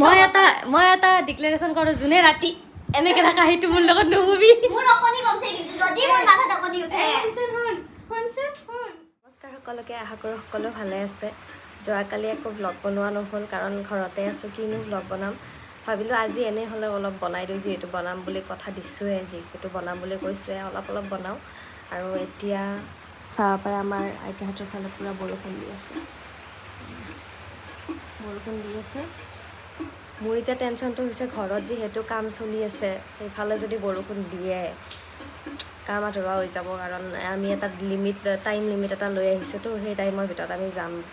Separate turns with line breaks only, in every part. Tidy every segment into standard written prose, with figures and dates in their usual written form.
মই এটা ডিক্লেৰেশ্যন কৰোঁ যোনে ৰাতি এনেকে থাকা সেইটো মোৰ লগত নুশুবি নমস্কাৰ সকলোকে আশা কৰোঁ সকলো ভালে আছে যোৱাকালি একো ব্লগ বনোৱা নহ'ল কাৰণ ঘৰতে আছোঁ কিনো ব্লগ বনাম ভাবিলোঁ আজি এনেই হ'লেও অলপ বনাই দিওঁ যিহেতু বনাম বুলি কথা দিছোঁৱে যিহেতু বনাম বুলি কৈছোঁৱে অলপ বনাওঁ আৰু এতিয়া চাব পাৰে আমাৰ আইতাহঁতৰ ফালে পূৰা বৰষুণ দি আছে মোৰ এতিয়া টেনশ্যনটো হৈছে ঘৰত যিহেতু কাম চলি আছে সেইফালে যদি বৰষুণ দিয়ে কাম আধৰুৱা হৈ যাব কাৰণ আমি এটা টাইম লিমিট এটা লৈ আহিছোঁতো সেই টাইমৰ ভিতৰত আমি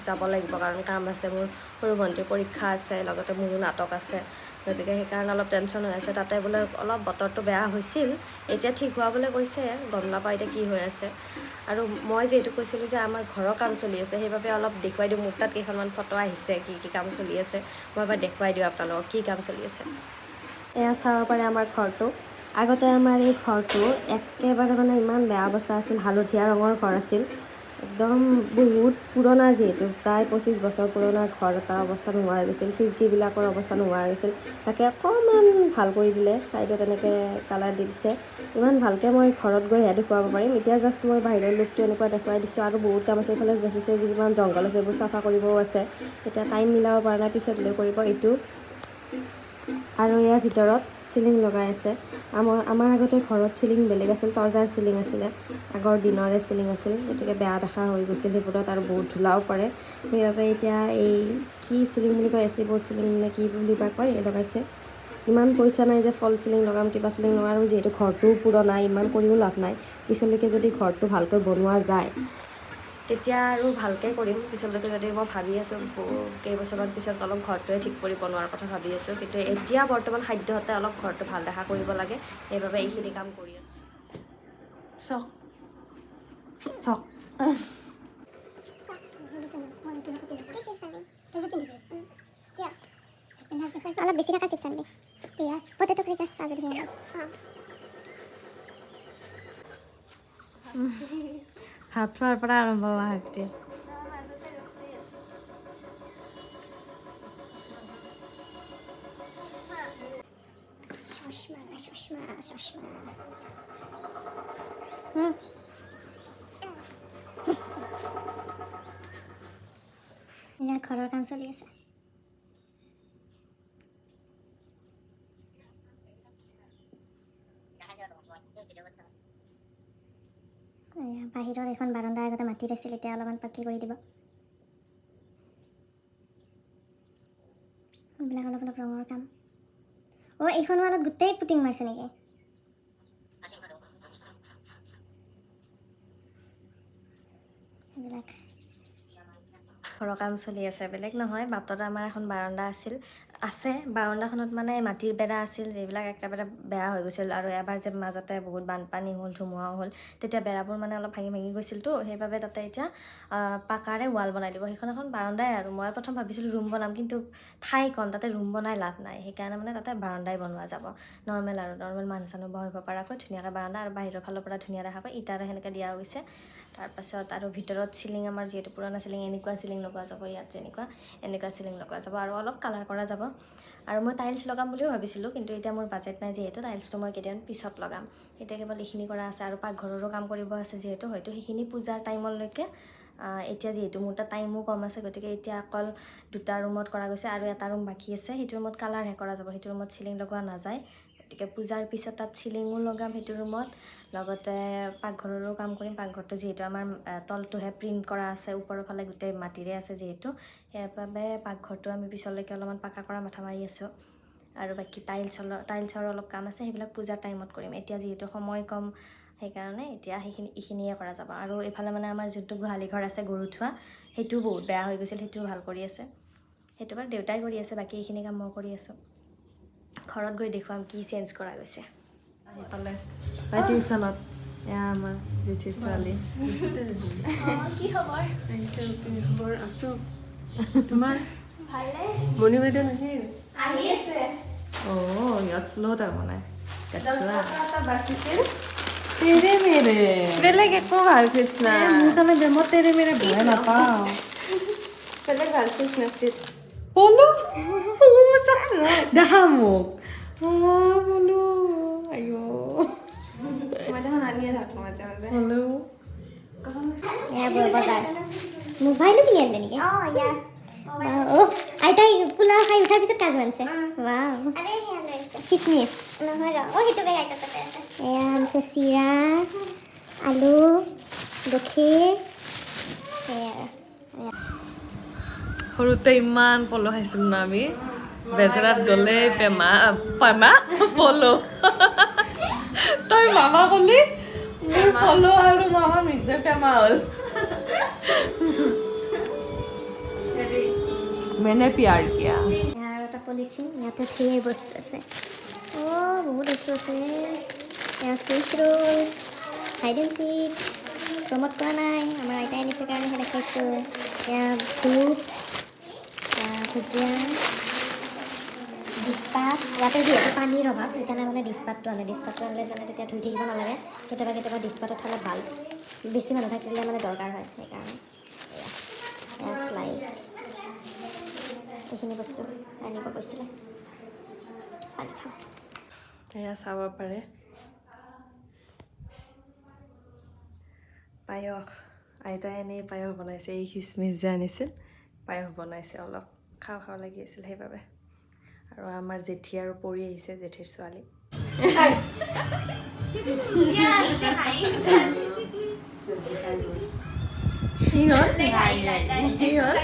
যাব লাগিব কাৰণ কাম আছে মোৰ সৰু ভণ্টিৰ পৰীক্ষা আছে লগতে মোৰো নাটক আছে গতিকে সেইকাৰণে অলপ টেনশ্যন হৈ আছে তাতে বোলে অলপ বতৰটো বেয়া হৈছিল এতিয়া ঠিক হোৱা বুলি কৈছে গম নাপাওঁ এতিয়া কি হৈ আছে আৰু মই যিহেতু কৈছিলোঁ যে আমাৰ ঘৰৰ কাম চলি আছে সেইবাবে অলপ দেখুৱাই দিওঁ মোৰ তাত কেইখনমান ফটো আহিছে কি কাম চলি আছে মই এবাৰ দেখুৱাই দিওঁ আপোনালোকক কি কাম চলি আছে এয়া চাব পাৰে আমাৰ ঘৰটো আগতে আমাৰ এই ঘৰটো একেবাৰে মানে ইমান বেয়া অৱস্থা আছিল হালধীয়া ৰঙৰ ঘৰ আছিল একদম বহুত পুৰণা যিহেতু প্ৰায় 25 বছৰ পুৰণা ঘৰ এটা অৱস্থা নোহোৱা হৈ গৈছিল খিৰিকীবিলাকৰ অৱস্থা নোহোৱা হৈ গৈছিল তাকে অকণমান ভাল কৰি দিলে ছাইডত এনেকৈ কালাৰ দি দিছে ইমান ভালকৈ মই ঘৰত গৈ সেয়া দেখুৱাব পাৰিম এতিয়া জাষ্ট মই বাহিৰৰ লুকটো এনেকুৱা দেখুৱাই দিছোঁ আৰু বহুত কাম আছে এইফালে দেখিছে যিমান জংঘল আছে এইবোৰ চাফা কৰিবও আছে এতিয়া টাইম মিলাব পৰা নাই পিছত লৈ কৰিব এইটো আৰু ইয়াৰ ভিতৰত চিলিং লগাই আছে আমাৰ আগতে ঘৰত চিলিং বেলেগ আছিল তৰ্জাৰ চিলিং আছিলে আগৰ দিনৰে চিলিং আছিল গতিকে বেয়া দেখা হৈ গৈছিল সেইবোৰত আৰু বহুত ধূলাও পৰে সেইবাবে এতিয়া এই কি চিলিং বুলি কয় এচি বৰ্ড চিলিং নে কি বুলি বা কয় লগাইছে ইমান পইচা নাই যে ফল চিলিং লগাম কিবা চিলিং লগাম আৰু যিহেতু ঘৰটোও পুৰণা ইমান কৰিও লাভ নাই পিছলৈকে যদি ঘৰটো ভালকৈ বনোৱা যায় তেতিয়া আৰু ভালকৈ কৰিম পিছলৈকে যদি মই ভাবি আছোঁ কেইবছৰমান পিছত অলপ ঘৰটোৱে ঠিক কৰি বনোৱাৰ কথা ভাবি আছোঁ কিন্তু এতিয়া বৰ্তমান সাধ্যহতে অলপ ঘৰটো ভাল দেখা কৰিব লাগে সেইবাবে এইখিনি কাম কৰি আছোঁ চক
অলপ বেছি থকা চিপছ আনিবি পটেটো ক্ৰেকাৰ্ছ পা যদি
ভাত খোৱাৰ পৰা আৰম্ভ হোৱা শাক্তি
ঘৰৰ কাম চলি আছে বাহিৰৰ এখন বাৰাণ্ডা আগতে মাটিত আছিল এতিয়া অলপমান পাকি কৰি দিব এইবিলাক অলপ ৰঙৰ কাম এইখন ৱালত গোটেই পুটিং মাৰিছে নেকি এইবিলাক
ঘৰৰ কাম চলি আছে বেলেগ নহয় বাটত আমাৰ এখন বাৰাণ্ডা আছে বাৰাণ্ডাখনত মানে মাটিৰ বেৰা আছিল যিবিলাক একেবাৰে বেয়া হৈ গৈছিল আৰু এবাৰ যে মাজতে বহুত বানপানী হ'ল ধুমুহা হ'ল তেতিয়া বেৰাবোৰ মানে অলপ ভাঙি গৈছিলতো সেইবাবে তাতে এতিয়া পাকাৰে ৱাল বনাই দিব সেইখন এখন বাৰাণ্ডাই আৰু মই প্ৰথম ভাবিছিলোঁ ৰুম বনাম কিন্তু ঠাই কম তাতে ৰুম বনাই লাভ নাই সেইকাৰণে মানে তাতে বাৰাণ্ডাই বনোৱা যাব নৰ্মেল মানুহ চানুহ বহিব পৰাকৈ ধুনীয়াকৈ বাৰাণ্ডা আৰু বাহিৰৰ ফালৰ পৰা ধুনীয়া দেখাকৈ ইটাৰে সেনেকৈ দিয়া গৈছে তাৰপাছত আৰু ভিতৰত চিলিং আমাৰ যিহেতু পুৰণা চিলিং এনেকুৱা চিলিং লগোৱা যাব ইয়াত যেনেকুৱা এনেকুৱা চিলিং লগোৱা যাব আৰু অলপ কালাৰ কৰা যাব আৰু মই টাইলছ লগাম বুলিও ভাবিছিলোঁ কিন্তু এতিয়া মোৰ বাজেট নাই যিহেতু টাইলছটো মই কেইদিন পিছত লগাম এতিয়া কেৱল এইখিনি কৰা আছে আৰু পাকঘৰৰো কাম কৰিব আছে যিহেতু হয়তো সেইখিনি পূজাৰ টাইমলৈকে এতিয়া যিহেতু মোৰ তাত টাইমো কম আছে গতিকে এতিয়া অকল 2টা ৰুমত কৰা গৈছে আৰু এটা ৰুম বাকী আছে সেইটো ৰুমত কালাৰহে কৰা যাব সেইটো ৰুমত চিলিং লগোৱা নাযায় গতিকে পূজাৰ পিছত তাত চিলিঙো লগাম সেইটো ৰুমত লগতে পাকঘৰৰো কাম কৰিম পাকঘৰটো যিহেতু আমাৰ তলটোহে প্ৰিণ্ট কৰা আছে ওপৰৰ ফালে গোটেই মাটিৰে আছে যিহেতু সেইবাবে পাকঘৰটো আমি পিছলৈকে অলপমান পাকা কৰা মাথা মাৰি আছোঁ আৰু বাকী টাইলছৰ অলপ কাম আছে সেইবিলাক পূজাৰ টাইমত কৰিম এতিয়া যিহেতু সময় কম সেইকাৰণে এতিয়া এইখিনিয়ে কৰা যাব আৰু এইফালে মানে আমাৰ যোনটো গোহালি ঘৰ আছে গৰু থোৱা সেইটোও বহুত বেয়া হৈ গৈছিল সেইটোও ভাল কৰি আছে সেইটো বাৰু দেউতাই কৰি আছে বাকী এইখিনি কাম মই কৰি আছোঁ ঘৰত গৈ দেখুৱাম কি চেঞ্জ কৰা গৈছে সেইফালে টিউশ্যনত এয়া আমাৰ জেঠিৰ ছোৱালী
কি খবৰ
খবৰ আছোঁ তোমাৰ
ভালে
মণি বাইদেউ নাহিল
আহি আছে
ইয়াত শ্ল' তাৰমানে
বাচিছিল তেৰে মেৰে
বেলেগ একো ভাল চিপছ নাই
মোৰ কাৰণে মই তেৰে মেৰে বেয়া নাপাওঁ
বেলেগ ভাল চিপছ নাছিল
পলো দেখা মোক বোলো আইঅ
মই দেখোন আনিয়ে থাকোঁ মাজে মাজে
হ'লেও
এয়া বজাৰ মোবাইলো কিনি আনিলে নেকি আইতাই পোলাও খাই উঠাৰ পিছত কাজু আনিছে খিচমিচ এয়া আনিছে চিৰা আলু গাখীৰ
সৰুতে ইমান পল খাইছিলোঁ ন আমি বেজেৰাত গ'লে পেমা পল তই মামা ক'লি মোৰ পল আৰু মামা নিজে পেমা হ'ল मैंने प्यार किया
আৰু এটা পলিথিন ইয়াতে ধেৰ বস্তু আছে বহুত বস্তু আছে এয়া চুইচ ৰোল হাইড এণ্ড চিক চমত কৰা নাই আমাৰ আইতাই আনিছে কাৰণেহে দেখাইছোঁ এয়া ধূপ ভুজিয়া ডিছপাত ইয়াতে যিহেতু পানীৰ অভাৱ সেইকাৰণে মানে ডিছপাতটো আনে মানে তেতিয়া ধুই থাকিব নালাগে কেতিয়াবা ডিছপাতত থ'লে ভাল বেছি মানুহ থাকিলে মানে দৰকাৰ হয় সেইকাৰণে এয়া শ্লাইচ এইখিনি বস্তু আনিব কৈছিলে পানী খাওঁ
এয়া চাব পাৰে পায়স আইতাই এনেই পায়স বনাইছে এই খিচমিচ যে আনিছিল পায়স বনাইছে অলপ খাওঁ লাগি আছিল সেইবাবে আৰু আমাৰ জেঠী আৰু পৰি আহিছে জেঠীৰ ছোৱালী কি হ'ল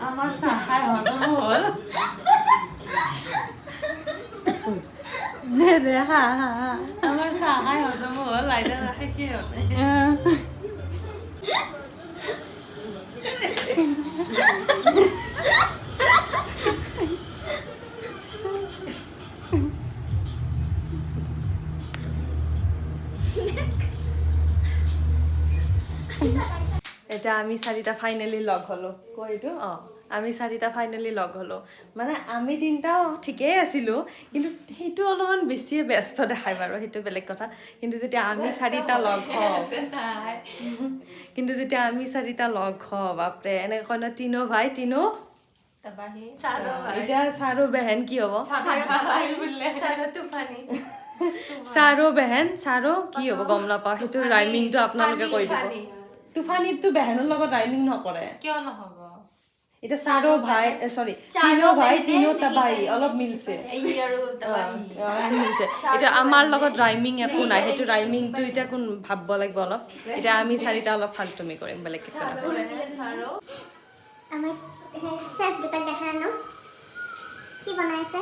আমাৰ চাহ খাই হজম হ'ল আমাৰ চাহ খাই হজম হ'ল আইতা ৰাখে কি হ'ল এতিয়া আমি চাৰিটা ফাইনেলি লগ হ'লোঁ কৈতো আমি চাৰিটা ফাইনেলি লগ হ'লোঁ মানে আমি তিনিটাও ঠিকেই আছিলোঁ কিন্তু সেইটো অলপমান বেছিয়ে ব্যস্ত দেখায় বাৰু সেইটো বেলেগ কথা কিন্তু যেতিয়া আমি চাৰিটা লগ হওঁ বাপৰে এনেকৈ কয় ন তিনো ভাই তিনো এতিয়া চাৰো বেহেন কি হ'ব চাৰো বেহেন চাৰো কি হ'ব গম নাপাওঁ সেইটো ৰাইমিংটো আপোনালোকে কৈ দিব তুফানীতো বেহেনৰ লগত ৰাইমিং নকৰে
কিয় নহব
এটা চাৰো ভাই সরি তিনো ভাই তিনো তাবাই অলপ মিলছে মিলছে এটা আমার লগত রাইমিং একো নাই সেইটো রাইমিংটো এটা কোন ভাবব লাগব অলপ এটা আমি চাৰিটা অলপ ফালতুমি কৰিম বেলেগ কিছু না
আমাৰ চেফ দুটা দেখা ন কি বনাইছে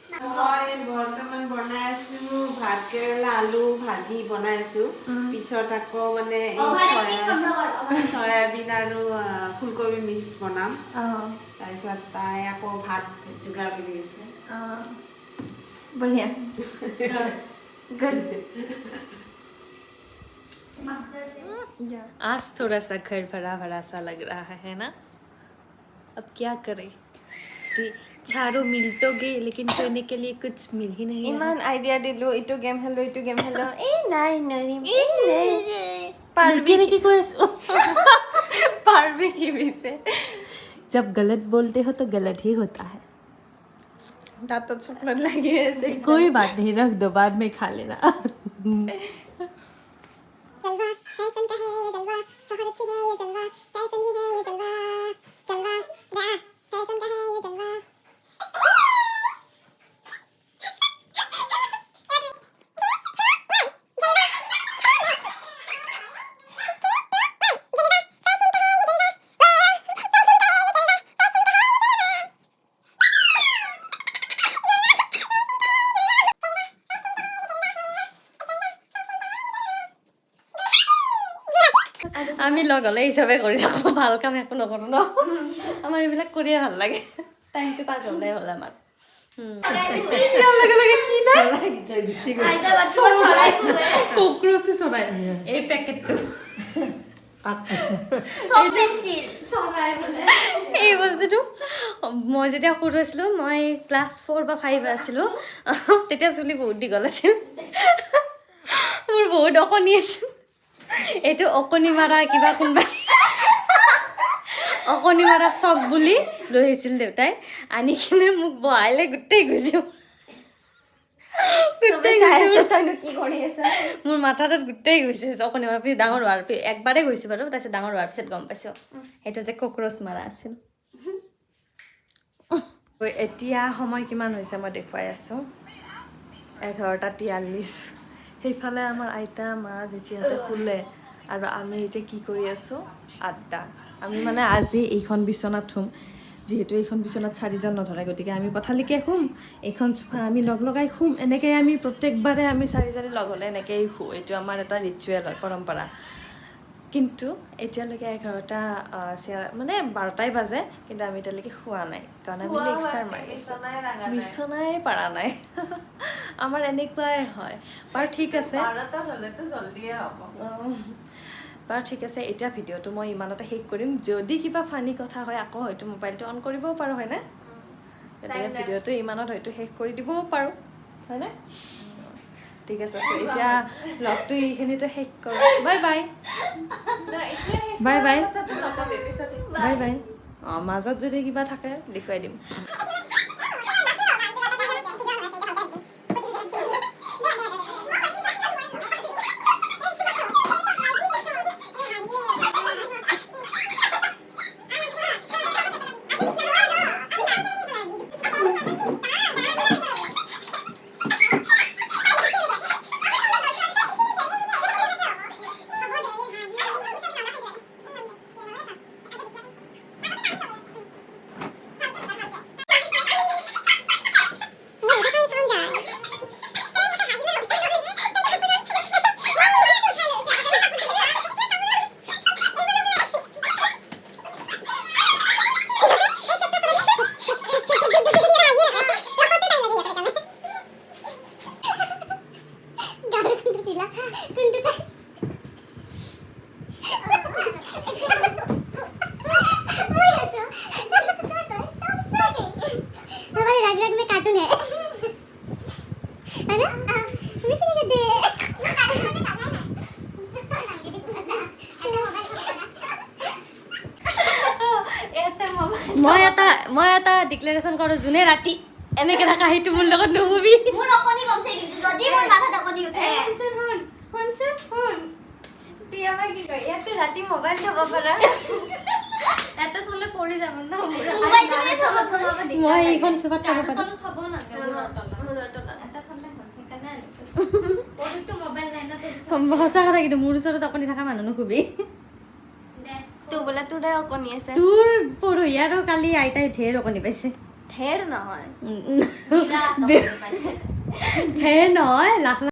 মই বৰ্তমান বনাই আছো ভাত কেৰেলা আলু ভাজি বনাই আছো পিছত আকৌ মানে সয়াবিন আৰু ফুলকবি মিক্স বনাম তাৰপিছত তাই আকৌ ভাত যোগাৰ কৰি আছে
बढ़िया गुड आज थोड़ा सा घर भरा भरा सा लग रहा है ना अब क्या करें चारों मिल तो गए लेकिन करने के लिए कुछ मिल ही नहीं
इमान आइडिया दिलो इतो गेम हेलो ए নাই নৰিম
पारबी की कोई पारबी की भी से जब गलत बोलते हो तो गलत ही होता है
দাঁতত চকলেট লাগি আছে
कोई बात नहीं रख दो बाद में खा लेना
जलवा फैशन का है ये जलवा शोहरत की है ये जलवा फैशन की है ये जलवा जलवा बा फैशन का है ये जलवा
আমি লগ হলে হিচাপে কৰি থাকো ভাল কাম একো নকৰো ন আমাৰ এইবিলাক কৰিয়ে ভাল লাগে টাইমটো পাছ হলে হ'ল আমাৰ এই পেকেটটো এই বস্তুটো মই যেতিয়া সৰু আছিলোঁ মই ক্লাছ 4 বা 5 আছিলোঁ তেতিয়া চুলি বহুত দীঘল আছিল মোৰ বহুত অকণি আছিল এইটো অকণি মাৰা কিবা কোনোবাই অকণি মাৰা চক বুলি লৈ আহিছিল দেউতাই আনি কিনে মোক বহাইলে গোটেই গুচি মোৰ মাথাটোত গোটেই গৈছে অকণি মাৰা পিছত ডাঙৰ হোৱাৰ পিছত একবাৰেই গৈছোঁ বাৰু তাৰপিছত ডাঙৰ হোৱাৰ পিছত গম পাইছোঁ সেইটো যে কক্ৰচ মাৰা আছিল এতিয়া সময় কিমান হৈছে মই দেখুৱাই আছোঁ 11:43 সেইফালে আমাৰ আইতা মা যেতিয়াহঁতে শুলে আৰু আমি এতিয়া কি কৰি আছোঁ আড্ডা আমি মানে আজি এইখন বিচনাত শুম যিহেতু এইখন বিচনাত 4জন নধৰে গতিকে আমি পথালিকে শুম এইখন চোফা আমি লগ লগাই শুম এনেকৈ আমি প্ৰত্যেকবাৰে আমি 4জনী লগ হ'লে এনেকৈয়ে শুওঁ এইটো আমাৰ এটা ৰিচুৱেল হয় পৰম্পৰা কিন্তু এতিয়ালৈকে 11টা মানে 12টাই বাজে কিন্তু আমি এতিয়ালৈকে শোৱা নাই কাৰণ আমি লেকচাৰ মাৰিছোঁ বিচনাই পাৰা নাই আমাৰ এনেকুৱাই হয় বাৰু ঠিক আছে বাৰু ঠিক আছে এতিয়া ভিডিঅ'টো মই ইমানতে শেষ কৰিম যদি কিবা ফানি কথা হয় আকৌ হয়তো মোবাইলটো অন কৰিবও পাৰোঁ হয়নে গতিকে ভিডিঅ'টো ইমানত হয়তো শেষ কৰি দিবও পাৰোঁ হয়নে ঠিক আছে এতিয়া ব্লগটো এইখিনিতে শেষ কৰোঁ bye bye bye bye bye bye অঁ মাজত যদি কিবা থাকে দেখুৱাই দিম মই এটা ডিক্লেৰেশ্যন কৰোঁ যোনে ৰাতি এনেকৈ থাকা সেইটো মোৰ লগত নুশুবি ইয়াতে ৰাতি মোবাইল থ'ব পাৰা এটা থ'লে পৰি যাব ন মই এইখন চোফাত থ'ব পাৰোঁ সঁচা কথা কিন্তু মোৰ ওচৰত অকণি থকা মানুহ নুশুবি
তোৰ বোলে তোৰে অকণি আছে
তোৰ পৰহি আৰু কালি আইতাই ঢেৰ অকণি পাইছে
ঢেৰ নহয়
ঢেৰ নহয় লাখ